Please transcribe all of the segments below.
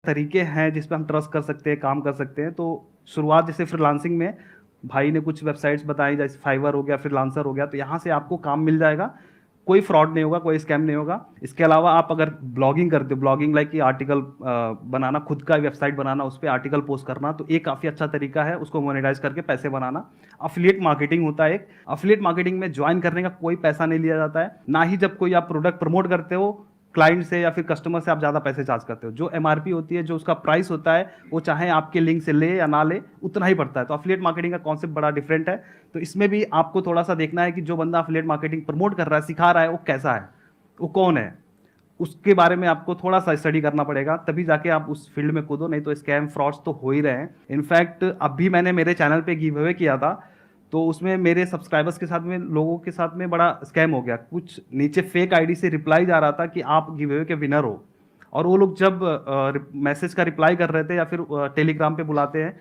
तरीके हैं जिस पे हम ट्रस्ट कर सकते हैं, काम कर सकते हैं। तो शुरुआत जैसे फ्रीलांसिंग में भाई ने कुछ वेबसाइट्स बताई, जैसे फाइवर हो गया, फ्रीलांसर हो गया, तो यहाँ से आपको काम मिल जाएगा, कोई फ्रॉड नहीं होगा, कोई स्कैम नहीं होगा। इसके अलावा आप अगर ब्लॉगिंग करते हो, ब्लॉगिंग लाइक कि आर्टिकल बनाना, खुद का वेबसाइट बनाना, उस पर आर्टिकल पोस्ट करना, तो एक काफ़ी अच्छा तरीका है उसको मोनेटाइज करके पैसे बनाना। अफिलिएट मार्केटिंग होता है एक। अफिलिएट मार्केटिंग में ज्वाइन करने का कोई पैसा नहीं लिया जाता है, ना ही जब कोई आप प्रोडक्ट प्रमोट करते हो क्लाइंट से या फिर कस्टमर से आप ज़्यादा पैसे चार्ज करते हो। जो एमआरपी होती है, जो उसका प्राइस होता है, वो चाहे आपके लिंक से ले या ना ले, उतना ही पड़ता है। तो अफिलिएट मार्केटिंग का कॉन्सेप्ट बड़ा डिफरेंट है। तो इसमें भी आपको थोड़ा सा देखना है कि जो बंदा अफिलिएट मार्केटिंग प्रमोट कर रहा है, सिखा रहा है, वो कैसा है, वो कौन है, उसके बारे में आपको थोड़ा सा स्टडी करना पड़ेगा, तभी जाके आप उस फील्ड में कूदो। नहीं तो स्कैम फ्रॉड्स तो हो ही रहे हैं। इनफैक्ट अभी मैंने मेरे चैनल पे गिव अवे किया था, तो उसमें मेरे सब्सक्राइबर्स के साथ में, लोगों के साथ में बड़ा स्कैम हो गया। कुछ नीचे फेक आईडी से रिप्लाई जा रहा था कि आप गिव अवे के विनर हो, और वो लोग जब मैसेज का रिप्लाई कर रहे थे या फिर टेलीग्राम पे बुलाते हैं,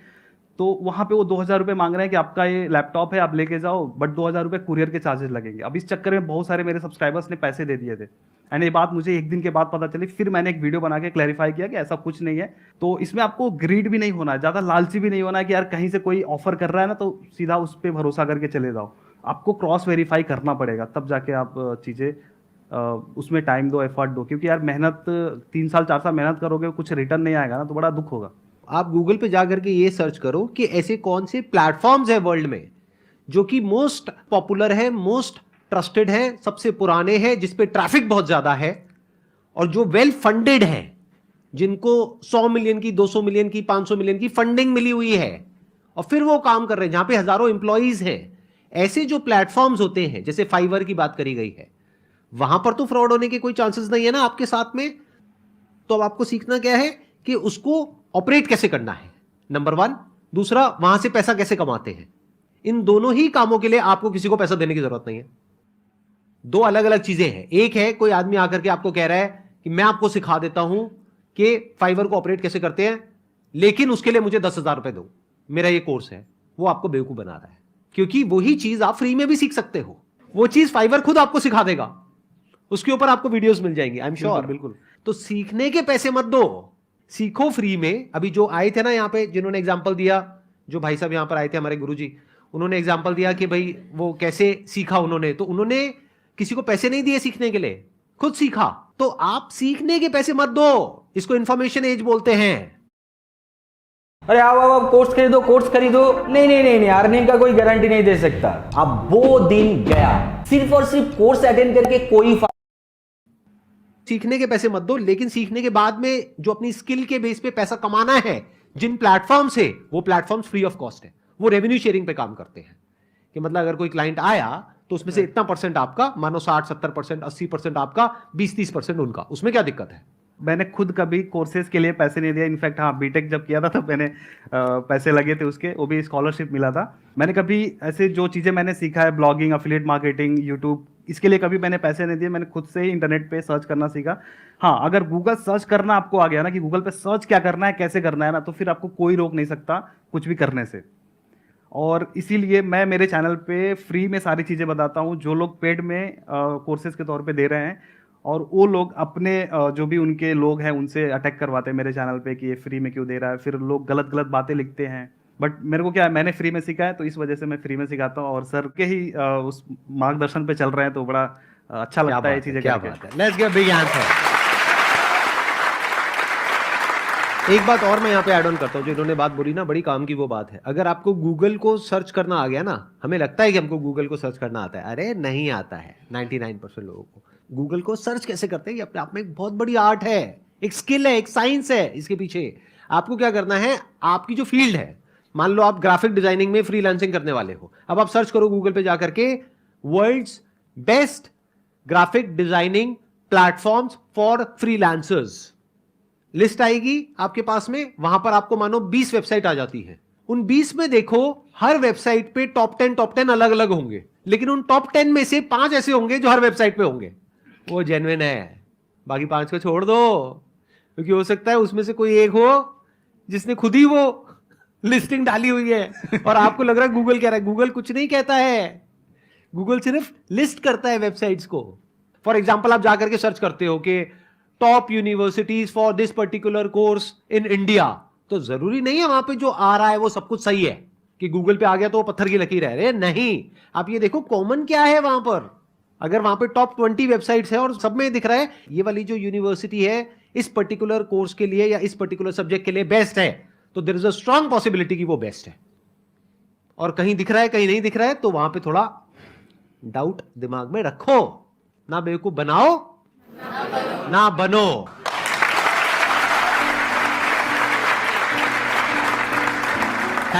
तो वहाँ पे वो 2,000 रुपये मांग रहे हैं कि आपका ये लैपटॉप है, आप लेके जाओ, बट 2,000 रुपये कुरियर के चार्जेस लगेंगे। अब इस चक्कर में बहुत सारे मेरे सब्सक्राइबर्स ने पैसे दे दिए थे, एंड ये बात मुझे एक दिन के बाद पता चली। फिर मैंने एक वीडियो बना के क्लैरिफाई किया कि ऐसा कुछ नहीं है। तो इसमें आपको ग्रीड भी नहीं होना है, ज़्यादा लालची भी नहीं होना है कि यार कहीं से कोई ऑफर कर रहा है ना तो सीधा उस पर भरोसा करके चले जाओ। आपको क्रॉस वेरीफाई करना पड़ेगा, तब जाके आप चीज़ें उसमें टाइम दो, एफर्ट दो, क्योंकि यार मेहनत 3 साल 4 साल मेहनत करोगे, कुछ रिटर्न नहीं आएगा ना, तो बड़ा दुख होगा। आप गूगल पे जाकर के ये सर्च करो कि ऐसे कौन से प्लेटफॉर्म्स है वर्ल्ड में जो कि मोस्ट पॉपुलर है, मोस्ट ट्रस्टेड है, सबसे पुराने हैं, जिसपे ट्रैफिक बहुत ज्यादा है, और जो वेल फंडेड है, जिनको 100 मिलियन की, 200 मिलियन की, 500 मिलियन की फंडिंग मिली हुई है, और फिर वो काम कर रहे हैं, जहां पे हजारों इंप्लॉइज हैं। ऐसे जो प्लेटफॉर्म्स होते हैं, जैसे फाइवर की बात करी गई है, वहां पर तो फ्रॉड होने के कोई चांसेस नहीं है ना आपके साथ में। तो अब आपको सीखना क्या है कि उसको ऑपरेट कैसे करना है, नंबर 1। दूसरा, वहां से पैसा कैसे कमाते हैं। इन दोनों ही कामों के लिए आपको किसी को पैसा देने की जरूरत नहीं है। दो अलग अलग चीजें हैं। एक है कोई आदमी आकर के आपको कह रहा है कि मैं आपको सिखा देता हूं कि फाइवर को ऑपरेट कैसे करते हैं, लेकिन उसके लिए मुझे 10,000 रुपए दो, मेरा ये कोर्स है। वो आपको बेवकूफ बना रहा है, क्योंकि वही चीज आप फ्री में भी सीख सकते हो। वो चीज फाइवर खुद आपको सिखा देगा, उसके ऊपर आपको वीडियोस मिल जाएंगी, आई एम श्योर। बिल्कुल। तो सीखने के पैसे मत दो, सीखो फ्री में। अभी जो आए थे ना यहां पे, जिन्होंने एग्जांपल दिया, जो भाई साहब यहां पर आए थे हमारे गुरुजी, उन्होंने एग्जांपल दिया कि भाई वो कैसे सीखा उन्होंने। तो उन्होंने किसी को पैसे नहीं दिए सीखने के लिए, खुद सीखा। तो आप सीखने के पैसे मत दो, इसको इंफॉर्मेशन एज बोलते हैं। अरे आओ कोर्स खरीदो, कोर्स खरीदो। नहीं नहीं नहीं नहीं, अर्निंग का कोई गारंटी नहीं दे सकता। अब वो दिन गया, सिर्फ और सिर्फ कोर्स अटेंड करके कोई सीखने के पैसे मत दो, लेकिन सीखने के बाद में जो अपनी स्किल के बेस पे पैसा कमाना है, जिन प्लेटफॉर्म से, वो प्लेटफॉर्म्स फ्री ऑफ कॉस्ट है। वो रेवेन्यू शेयरिंग पे काम करते हैं कि मतलब अगर कोई क्लाइंट आया तो उसमें से इतना परसेंट आपका, मानो 60-70%, 80% आपका, 20-30% उनका। उसमें क्या दिक्कत है? मैंने खुद कभी कोर्सेज के लिए पैसे नहीं दिया। इनफैक्ट हाँ, बीटेक जब किया था तब मैंने पैसे लगे थे उसके, वो भी स्कॉलरशिप मिला था। मैंने कभी ऐसे जो चीज़ें मैंने सीखा है, ब्लॉगिंग, अफिलिएट मार्केटिंग, यूट्यूब, इसके लिए कभी मैंने पैसे नहीं दिए। मैंने खुद से ही इंटरनेट पे सर्च करना सीखा। हाँ, अगर गूगल सर्च करना आपको आ गया ना कि गूगल पे सर्च क्या करना है, कैसे करना है ना, तो फिर आपको कोई रोक नहीं सकता कुछ भी करने से। और इसीलिए मैं मेरे चैनल पे फ्री में सारी चीज़ें बताता हूँ। जो लोग पेड में कोर्सेज के तौर पे दे रहे हैं, और वो लोग अपने जो भी उनके लोग हैं उनसे अटैक करवाते हैं मेरे चैनल पे कि ये फ्री में क्यों दे रहा है। फिर लोग गलत गलत बातें लिखते हैं, बट मेरे को क्या है, मैंने फ्री में सीखा है, तो इस वजह से मैं फ्री में सिखाता हूँ। और सर के ही उस मार्गदर्शन पे चल रहे हैं, तो बड़ा अच्छा लगता है ये चीज़ें क्या करके। बात है, लेट्स गिव बिग आंसर। एक बात और मैं यहाँ पे ऐड ऑन करता हूँ, जो इन्होंने बात बोली ना, बड़ी काम की वो बात है। अगर आपको गूगल को सर्च करना आ गया ना, हमें लगता है कि हमको गूगल को सर्च करना आता है, अरे नहीं आता है 99% लोगों को। गूगल को सर्च कैसे करते हैं, ये अपने आप में एक बहुत बड़ी आर्ट है, एक स्किल है, एक साइंस है इसके पीछे। आपको क्या करना है, आपकी जो फील्ड है, मान लो आप ग्राफिक डिजाइनिंग में फ्रीलांसिंग करने वाले हो, अब आप सर्च करो गूगल पे जाकर के, world's best graphic designing platforms for freelancers, list आएगी आपके पास में। वहां पर आपको मानो 20 वेबसाइट आ जाती है। उन 20 में देखो, हर वेबसाइट पे टॉप 10 अलग अलग होंगे, लेकिन उन टॉप 10 में से 5 ऐसे होंगे जो हर वेबसाइट पे होंगे, वो जेन्युइन है। बाकी 5 को छोड़ दो, क्योंकि हो सकता है उसमें से कोई एक हो जिसने खुद ही वो लिस्टिंग डाली हुई है और आपको लग रहा है गूगल कह रहा है। गूगल कुछ नहीं कहता है, गूगल सिर्फ लिस्ट करता है वेबसाइट्स को। फॉर एग्जाम्पल, आप जाकर के सर्च करते हो कि top universities for this particular course in India, तो जरूरी नहीं है वहां पे जो आ रहा है वो सब कुछ सही है कि गूगल पे आ गया तो वो पत्थर की लकीर है। नहीं, आप ये देखो कॉमन क्या है वहां पर। अगर वहां पे टॉप 20 वेबसाइट्स है और सब में दिख रहा है ये वाली जो यूनिवर्सिटी है इस पर्टिकुलर कोर्स के लिए या इस पर्टिकुलर सब्जेक्ट के लिए बेस्ट है, तो there is a strong possibility कि वो बेस्ट है। और कहीं दिख रहा है कहीं नहीं दिख रहा है तो वहां पे थोड़ा डाउट दिमाग में रखो, ना बेवकूफ बनाओ ना बनो।